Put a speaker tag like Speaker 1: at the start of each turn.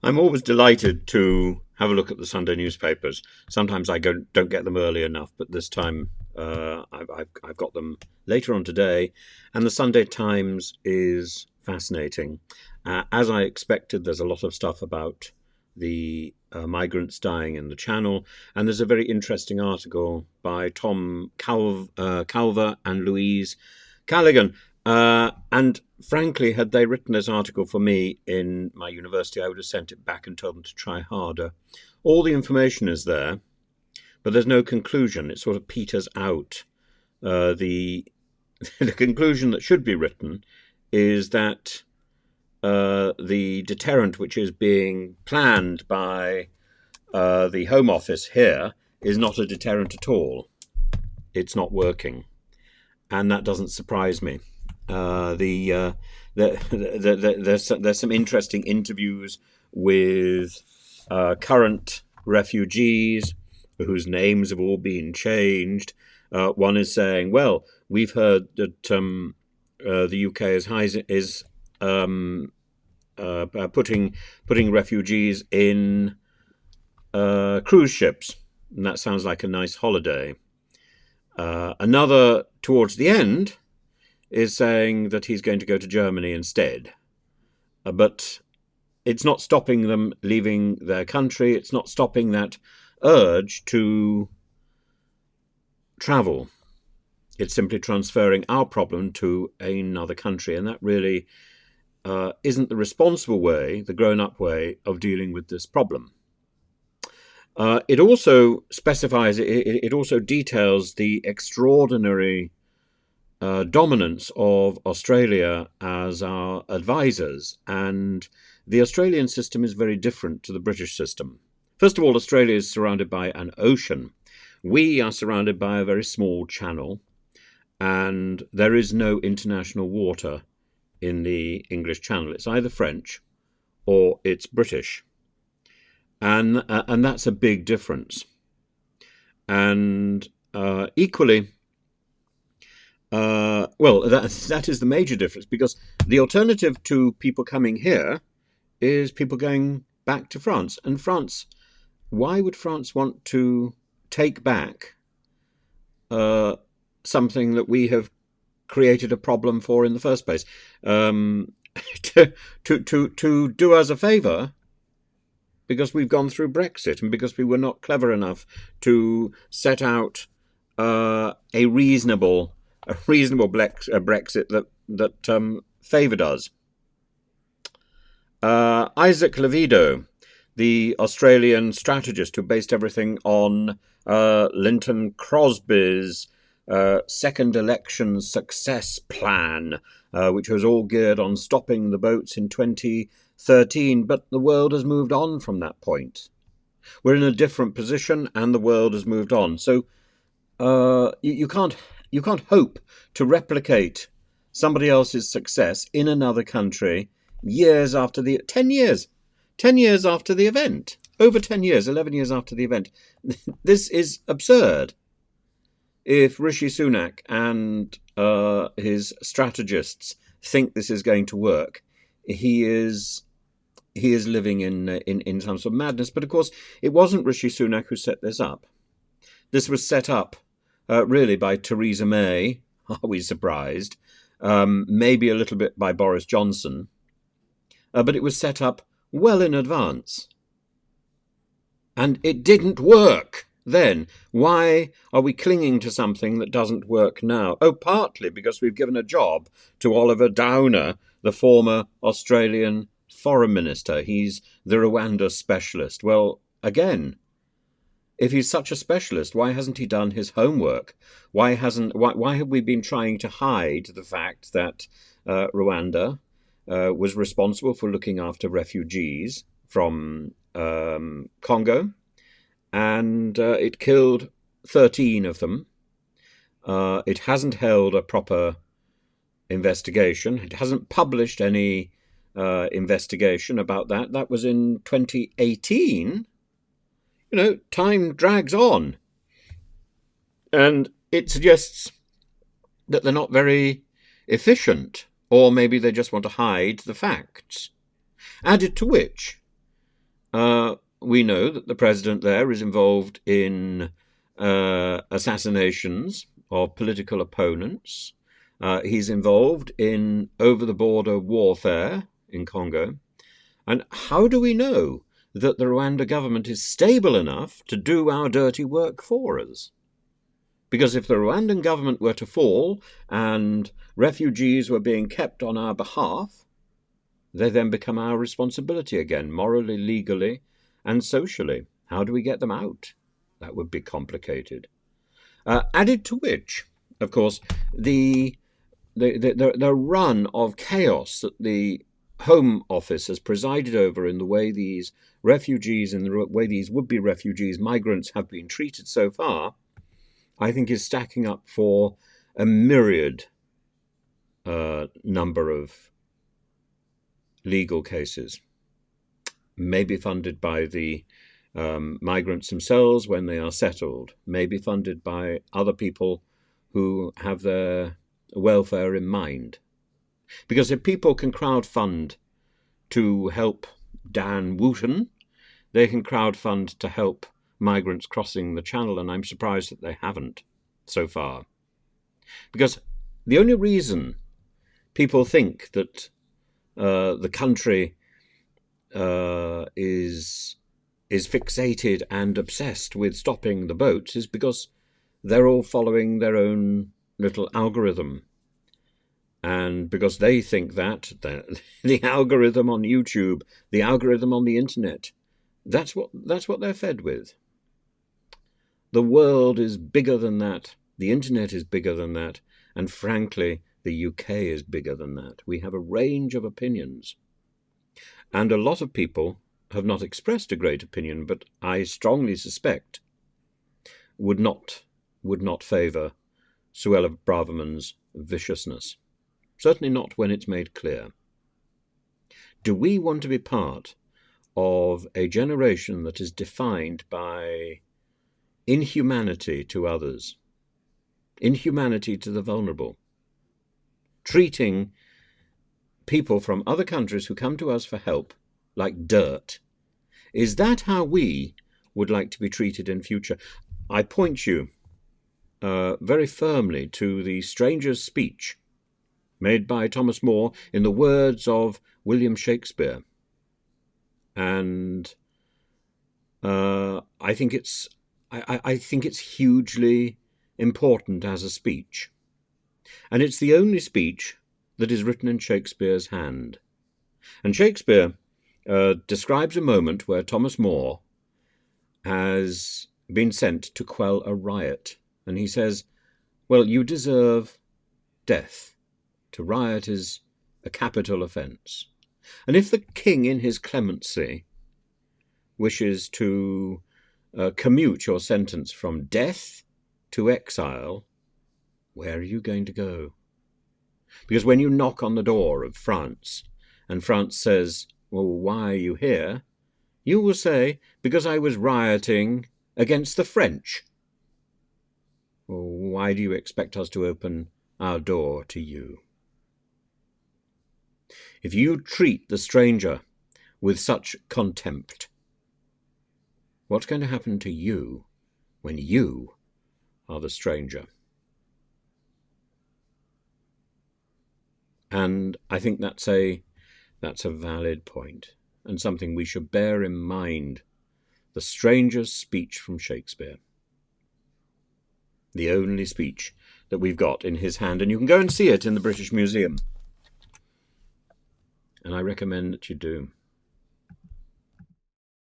Speaker 1: I'm always delighted to have a look at the Sunday newspapers. Sometimes I don't get them early enough, but this time I've got them later on today. And the Sunday Times is fascinating. As I expected, there's a lot of stuff about the migrants dying in the Channel. And there's a very interesting article by Tom Calver and Louise Callaghan. And frankly, had they written this article for me in my university, I would have sent it back and told them to try harder. All the information is there, but there's no conclusion. It sort of peters out. The conclusion that should be written is that the deterrent which is being planned by the Home Office here is not a deterrent at all. It's not working. And that doesn't surprise me. There's some interesting interviews with current refugees whose names have all been changed. One is saying, "Well, we've heard that the UK is putting refugees in cruise ships, and that sounds like a nice holiday." Another, towards the end, is saying that he's going to go to Germany instead. But it's not stopping them leaving their country. It's not stopping that urge to travel. It's simply transferring our problem to another country. And that really isn't the responsible way, the grown-up way of dealing with this problem. It also specifies, it also details the extraordinary dominance of Australia as our advisors, and the Australian system is very different to the British system. First of all, Australia is surrounded by an ocean. We are surrounded by a very small channel, and there is no international water in the English Channel. It's either French or it's British. And that's a big difference. And equally, that is the major difference, because the alternative to people coming here is people going back to France. And France, why would France want to take back something that we have created a problem for in the first place? To do us a favour, because we've gone through Brexit and because we were not clever enough to set out a reasonable Brexit that favoured us. Isaac Levido, the Australian strategist who based everything on Lynton Crosby's second election success plan, which was all geared on stopping the boats in 2013, but the world has moved on from that point. We're in a different position, and the world has moved on. So you can't hope to replicate somebody else's success in another country 10 years after the event, over 10 years, 11 years after the event. This is absurd. If Rishi Sunak and his strategists think this is going to work, he is living in some sort of madness. But of course, it wasn't Rishi Sunak who set this up. This was set up really by Theresa May. Are we surprised? Maybe a little bit by Boris Johnson. But it was set up well in advance. And it didn't work then. Why are we clinging to something that doesn't work now? Oh, partly because we've given a job to Oliver Downer, the former Australian foreign minister. He's the Rwanda specialist. Well, again, if he's such a specialist, why hasn't he done his homework? Why have we been trying to hide the fact that Rwanda was responsible for looking after refugees from Congo, and it killed 13 of them. It hasn't held a proper investigation. It hasn't published any investigation about that. That was in 2018. Time drags on. And it suggests that they're not very efficient, or maybe they just want to hide the facts. Added to which, We know that the president there is involved in assassinations of political opponents. He's involved in over-the-border warfare in Congo. And how do we know that the Rwanda government is stable enough to do our dirty work for us? Because if the Rwandan government were to fall and refugees were being kept on our behalf, they then become our responsibility again, morally, legally, and socially. How do we get them out? That would be complicated. Added to which, of course, the run of chaos that the Home Office has presided over in the way these refugees, in the way these would-be refugees, migrants have been treated so far, I think is stacking up for a myriad number of legal cases, maybe funded by the migrants themselves when they are settled, maybe funded by other people who have their welfare in mind. Because if people can crowdfund to help Dan Wooten, they can crowdfund to help migrants crossing the channel, and I'm surprised that they haven't so far. Because the only reason people think that the country is fixated and obsessed with stopping the boats is because they're all following their own little algorithm. And because they think that the algorithm on YouTube, the algorithm on the internet, that's what they're fed with. The world is bigger than that. The internet is bigger than that. And frankly, the UK is bigger than that. We have a range of opinions. And a lot of people have not expressed a great opinion, but I strongly suspect would not favour Suella Braverman's viciousness. Certainly not when it's made clear. Do we want to be part of a generation that is defined by inhumanity to others, inhumanity to the vulnerable, treating people from other countries who come to us for help like dirt? Is that how we would like to be treated in future? I point you very firmly to the stranger's speech made by Thomas More in the words of William Shakespeare. And I think it's hugely important as a speech. And it's the only speech that is written in Shakespeare's hand. And Shakespeare describes a moment where Thomas More has been sent to quell a riot. And he says, well, you deserve death. To riot is a capital offence. And if the king in his clemency wishes to commute your sentence from death to exile, where are you going to go? Because when you knock on the door of France and France says, well, why are you here? You will say, because I was rioting against the French. Well, why do you expect us to open our door to you? If you treat the stranger with such contempt, what's going to happen to you when you are the stranger? And I think that's a valid point and something we should bear in mind. The stranger's speech from Shakespeare. The only speech that we've got in his hand. And you can go and see it in the British Museum. And I recommend that you do.